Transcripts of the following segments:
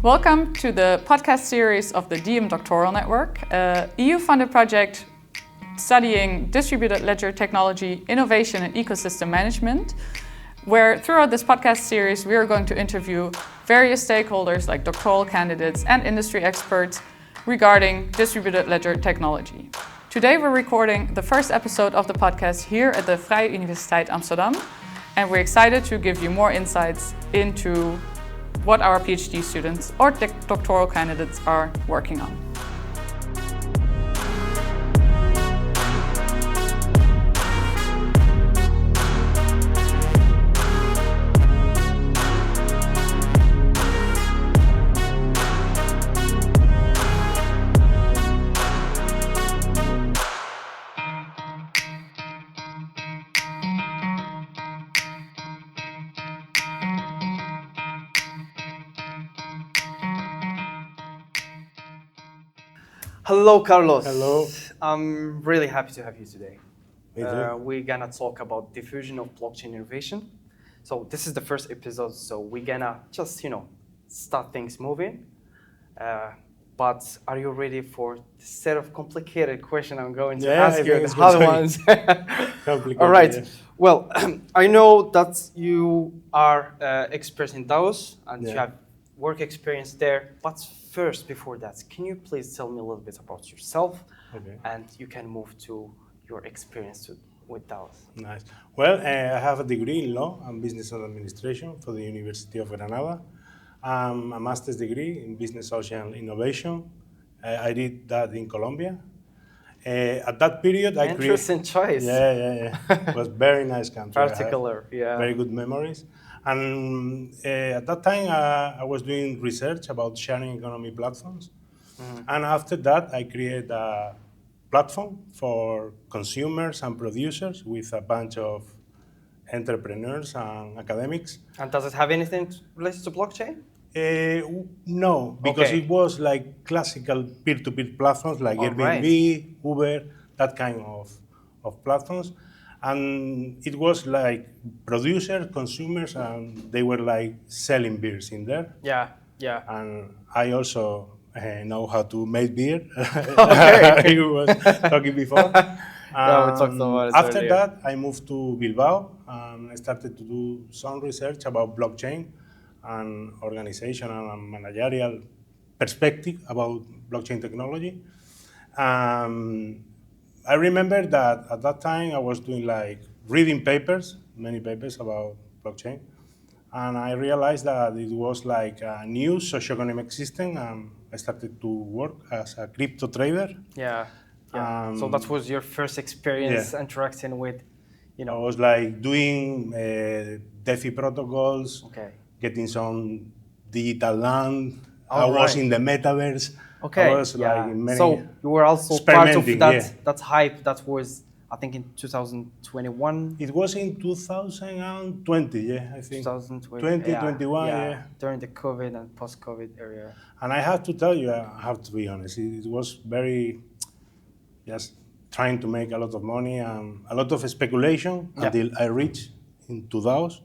Welcome to the podcast series of the DIEM Doctoral Network, a EU-funded project studying distributed ledger technology, innovation and ecosystem management, where throughout this podcast series we are going to interview various stakeholders like doctoral candidates and industry experts regarding distributed ledger technology. Today we're recording the first episode of the podcast here at the Vrije Universiteit Amsterdam, and we're excited to give you more insights into what our PhD students or doctoral candidates are working on. Hello, Carlos. Hello. I'm really happy to have you today. Me too. We're gonna talk about diffusion of blockchain innovation. So this is the first episode, so we're gonna just, start things moving. But are you ready for the set of complicated questions I'm going to ask you? The hard ones. All right. Yeah. Well, I know that you are experts in DAOs and you have work experience there. But first, before that, can you please tell me a little bit about yourself? Okay. And you can move to your experience with DAOs. Nice. Well, I have a degree in law and business administration for the University of Granada. A master's degree in business social innovation. I did that in Colombia. At that period, I created... Interesting choice. Yeah. It was very nice country. Particular, yeah. Very good memories. And at that time, I was doing research about sharing economy platforms. Mm-hmm. And after that, I created a platform for consumers and producers with a bunch of entrepreneurs and academics. And does it have anything related to blockchain? No, because it was like classical peer-to-peer platforms like Airbnb, Uber, that kind of platforms. And it was like producers, consumers, and they were like selling beers in there. Yeah. And I also know how to make beer. Okay. I was talking before. Yeah, we talked about it After earlier. that, I moved to Bilbao and I started to do some research about blockchain and organizational and managerial perspective about blockchain technology. I remember that at that time I was doing like reading papers, many papers about blockchain, and I realized that it was like a new socioeconomic system, and I started to work as a crypto trader. Yeah. So that was your first experience interacting with, I was like doing DeFi protocols, getting some digital land. I was in the metaverse. Okay. I was like in many so you were also part of that hype that was, I think, in 2021. It was in 2020, I think. 2020. 2021, during the COVID and post-COVID era. And I have to tell you, I have to be honest, it was very just trying to make a lot of money and a lot of speculation until I reached into DAOs,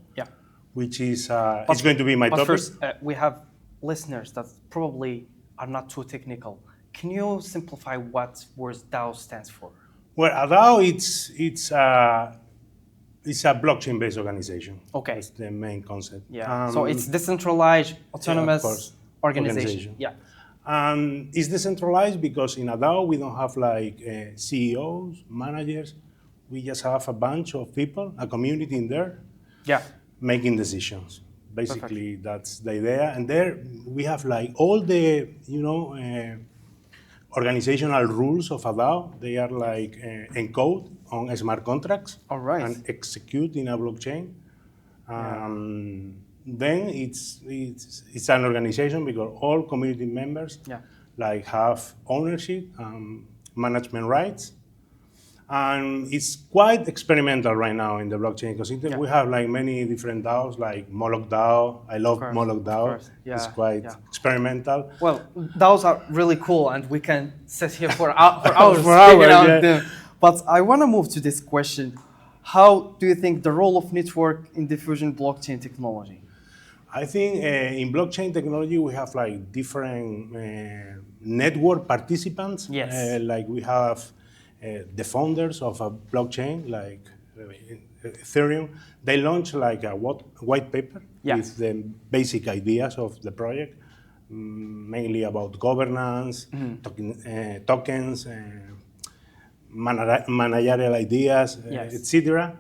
which is it's going to be my topic. But first, we have listeners that probably are not too technical. Can you simplify what word DAO stands for? Well, a DAO it's a blockchain-based organization. Okay. That's the main concept. Yeah. So it's decentralized, autonomous organization. Yeah. And it's decentralized because in a DAO we don't have like CEOs, managers. We just have a bunch of people, a community in there, making decisions. Basically, that's the idea. And there we have like all the, organizational rules of a DAO. They are like encoded on smart contracts and execute in a blockchain. Then it's an organization because all community members like have ownership, management rights. And it's quite experimental right now in the blockchain because we have like many different DAOs, like Moloch DAO. I love Moloch DAO. It's quite experimental. Well, DAOs are really cool, and we can sit here for hours. About them. But I want to move to this question: how do you think the role of network in diffusion blockchain technology? I think in blockchain technology we have like different network participants. Yes. Like we have the founders of a blockchain, like Ethereum. They launch like a white paper with the basic ideas of the project, mainly about governance, tokens, managerial ideas, etc.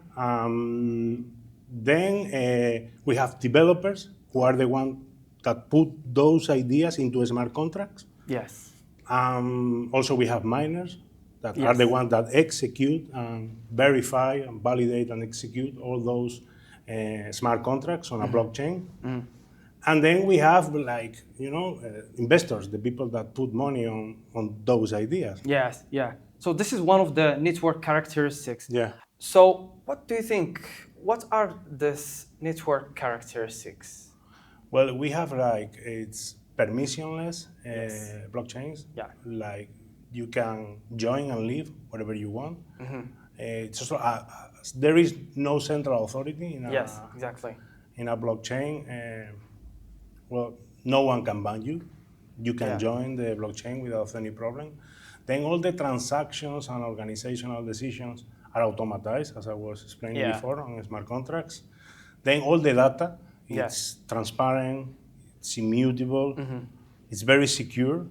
Then we have developers who are the ones that put those ideas into smart contracts. Yes. Also, we have miners that are the ones that execute and verify and validate and execute all those smart contracts on a blockchain. And then we have, like, investors, the people that put money on those ideas. Yes, yeah. So this is one of the network characteristics. Yeah. So what do you think? What are these network characteristics? Well, we have it's permissionless blockchains. Yeah. Like you can join and leave wherever you want. It's also there is no central authority in a blockchain. Well, no one can ban you. You can join the blockchain without any problem. Then all the transactions and organizational decisions are automatized, as I was explaining before, on smart contracts. Then all the data, it's transparent, it's immutable, it's very secure.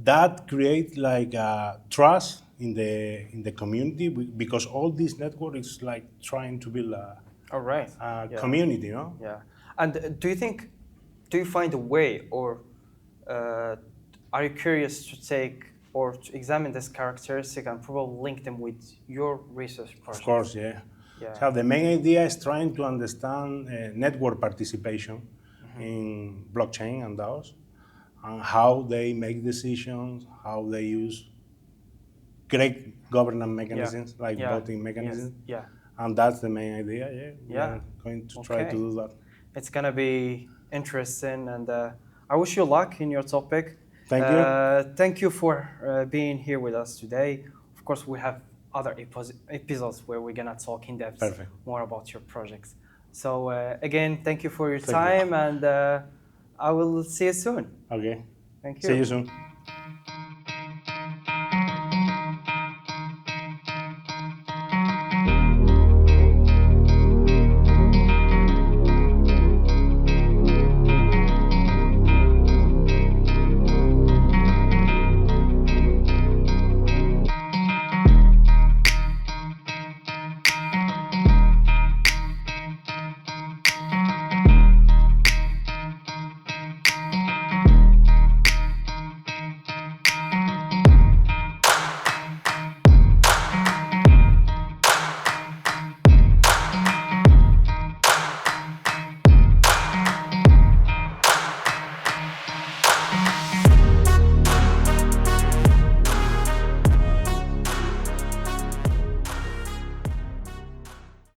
That creates like a trust in the community, because all this network is like trying to build a community, Yeah. And do you find a way, or are you curious to take or to examine this characteristic and probably link them with your research project? Of course, yeah. So the main idea is trying to understand network participation in blockchain and DAOs, and how they make decisions, how they use great governance mechanisms like voting mechanisms. And that's the main idea, We're going to try to do that. It's going to be interesting, and I wish you luck in your topic. Thank you. Thank you for being here with us today. Of course, we have other episodes where we're going to talk in depth more about your projects. So again, thank you for your time, and I will see you soon. Okay. Thank you. See you soon.